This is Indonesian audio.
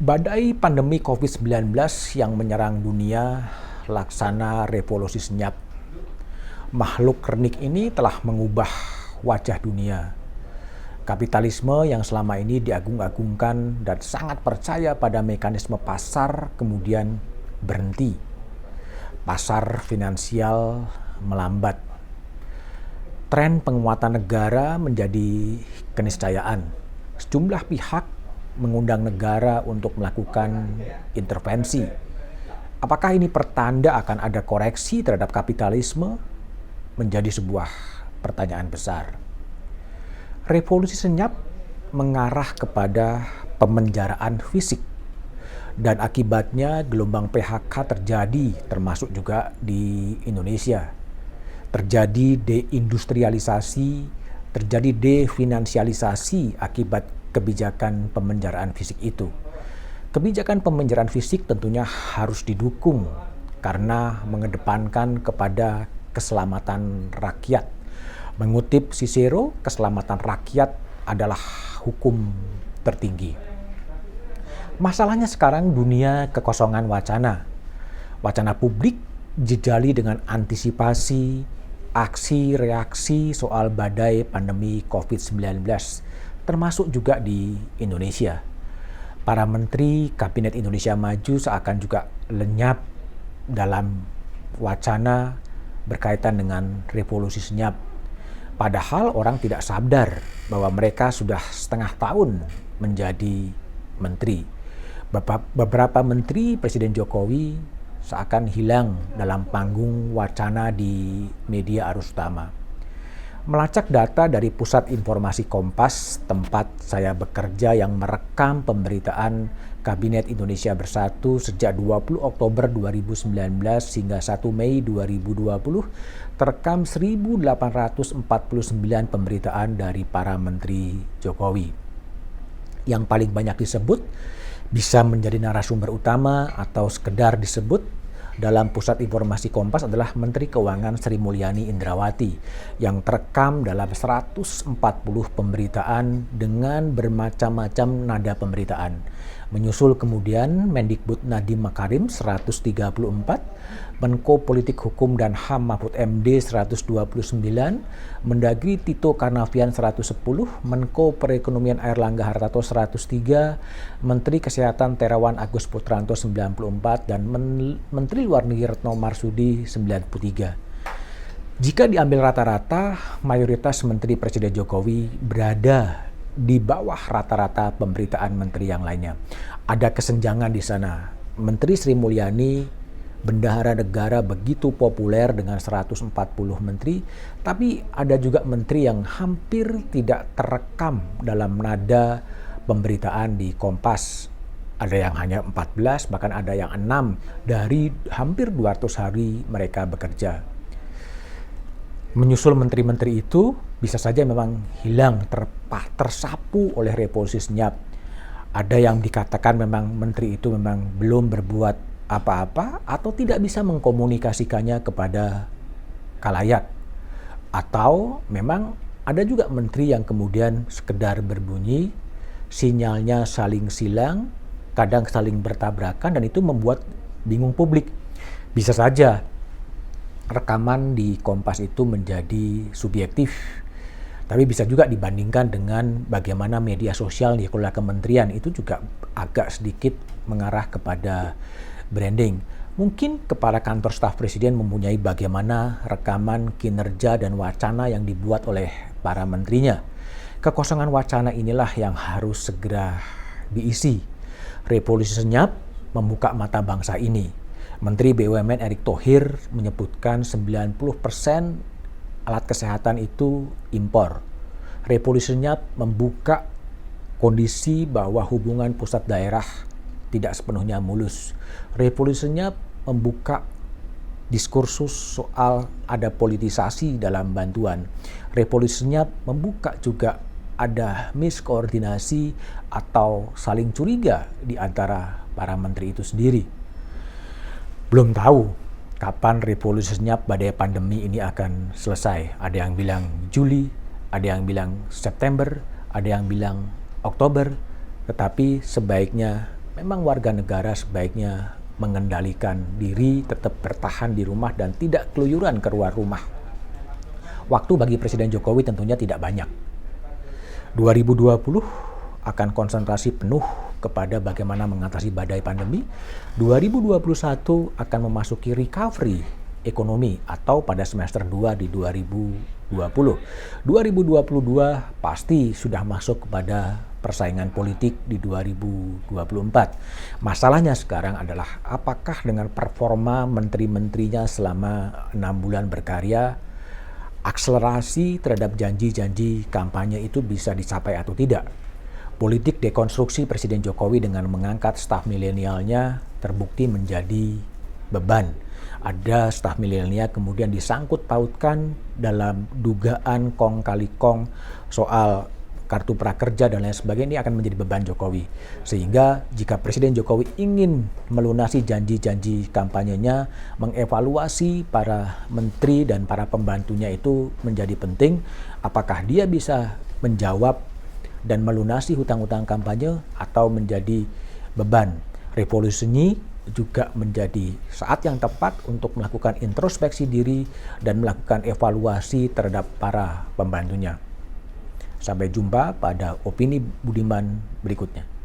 Badai pandemi COVID-19 yang menyerang dunia laksana revolusi senyap. Makhluk renik ini telah mengubah wajah dunia. Kapitalisme yang selama ini diagung-agungkan dan sangat percaya pada mekanisme pasar kemudian berhenti. Pasar finansial melambat. Tren penguatan negara menjadi keniscayaan. Sejumlah pihak mengundang negara untuk melakukan intervensi. Apakah ini pertanda akan ada koreksi terhadap kapitalisme? Menjadi sebuah pertanyaan besar. Revolusi senyap mengarah kepada pemenjaraan fisik dan akibatnya gelombang PHK terjadi termasuk juga di Indonesia. Terjadi deindustrialisasi, terjadi definansialisasi akibat kebijakan pemenjaraan fisik itu. Kebijakan pemenjaraan fisik tentunya harus didukung karena mengedepankan kepada keselamatan rakyat. Mengutip Cicero, keselamatan rakyat adalah hukum tertinggi. Masalahnya sekarang dunia kekosongan wacana. Wacana publik jejali dengan antisipasi, aksi reaksi soal badai pandemi COVID-19, termasuk juga di Indonesia. Para menteri Kabinet Indonesia Maju seakan juga lenyap dalam wacana berkaitan dengan revolusi senyap. Padahal orang tidak sadar bahwa mereka sudah setengah tahun menjadi menteri. Beberapa menteri Presiden Jokowi seakan hilang dalam panggung wacana di media arus utama. Melacak data dari Pusat Informasi Kompas, tempat saya bekerja yang merekam pemberitaan Kabinet Indonesia Bersatu sejak 20 Oktober 2019 hingga 1 Mei 2020, terekam 1.849 pemberitaan dari para menteri Jokowi. Yang paling banyak disebut bisa menjadi narasumber utama atau sekedar disebut dalam Pusat Informasi Kompas adalah Menteri Keuangan Sri Mulyani Indrawati yang terekam dalam 140 pemberitaan dengan bermacam-macam nada pemberitaan. Menyusul kemudian Mendikbud Nadiem Makarim 134, Menko Politik Hukum dan HAM Mahfud MD 129, Mendagri Tito Karnavian 110, Menko Perekonomian Airlangga Hartarto 103, Menteri Kesehatan Terawan Agus Putranto 94, dan Menteri Luar Negeri Retno Marsudi 93. Jika diambil rata-rata, mayoritas Menteri Presiden Jokowi berada di bawah rata-rata pemberitaan menteri yang lainnya. Ada kesenjangan di sana. Menteri Sri Mulyani, bendahara negara begitu populer dengan 140 menteri, tapi ada juga menteri yang hampir tidak terekam dalam nada pemberitaan di Kompas. Ada yang hanya 14, bahkan ada yang 6 dari hampir 200 hari mereka bekerja. Menyusul menteri-menteri itu bisa saja memang hilang, tersapu oleh revolusi senyap. Ada yang dikatakan memang menteri itu memang belum berbuat apa-apa atau tidak bisa mengkomunikasikannya kepada khalayak. Atau memang ada juga menteri yang kemudian sekedar berbunyi, sinyalnya saling silang, kadang saling bertabrakan, dan itu membuat bingung publik. Bisa saja rekaman di Kompas itu menjadi subjektif, tapi bisa juga dibandingkan dengan bagaimana media sosial di dikelola kementerian, itu juga agak sedikit mengarah kepada branding. Mungkin kepala kantor staf presiden mempunyai bagaimana rekaman kinerja dan wacana yang dibuat oleh para menterinya. Kekosongan wacana inilah yang harus segera diisi. Revolusi senyap membuka mata bangsa ini. Menteri BUMN Erick Thohir menyebutkan 90% alat kesehatan itu impor. Revolusi senyap membuka kondisi bahwa hubungan pusat daerah tidak sepenuhnya mulus. Revolusi senyap membuka diskursus soal ada politisasi dalam bantuan. Revolusi senyap membuka juga ada miskoordinasi atau saling curiga di antara para menteri itu sendiri. Belum tahu kapan revolusi senyap badai pandemi ini akan selesai. Ada yang bilang Juli, ada yang bilang September, ada yang bilang Oktober, tetapi sebaiknya memang warga negara sebaiknya mengendalikan diri, tetap bertahan di rumah dan tidak keluyuran keluar rumah. Waktu bagi Presiden Jokowi tentunya tidak banyak. 2020 akan konsentrasi penuh kepada bagaimana mengatasi badai pandemi. 2021 akan memasuki recovery ekonomi atau pada semester 2 di 2020. 2022 pasti sudah masuk kepada persaingan politik di 2024. Masalahnya sekarang adalah apakah dengan performa menteri-menterinya selama 6 bulan berkarya, akselerasi terhadap janji-janji kampanye itu bisa dicapai atau tidak. Politik dekonstruksi Presiden Jokowi dengan mengangkat staf milenialnya terbukti menjadi beban. Ada staf milenial kemudian disangkut pautkan dalam dugaan kong kali kong soal kartu prakerja dan lain sebagainya. Ini akan menjadi beban Jokowi. Sehingga jika Presiden Jokowi ingin melunasi janji-janji kampanyenya, mengevaluasi para menteri dan para pembantunya itu menjadi penting. Apakah dia bisa menjawab dan melunasi hutang-hutang kampanye atau menjadi beban. Revolusi ini juga menjadi saat yang tepat untuk melakukan introspeksi diri dan melakukan evaluasi terhadap para pembantunya. Sampai jumpa pada opini Budiman berikutnya.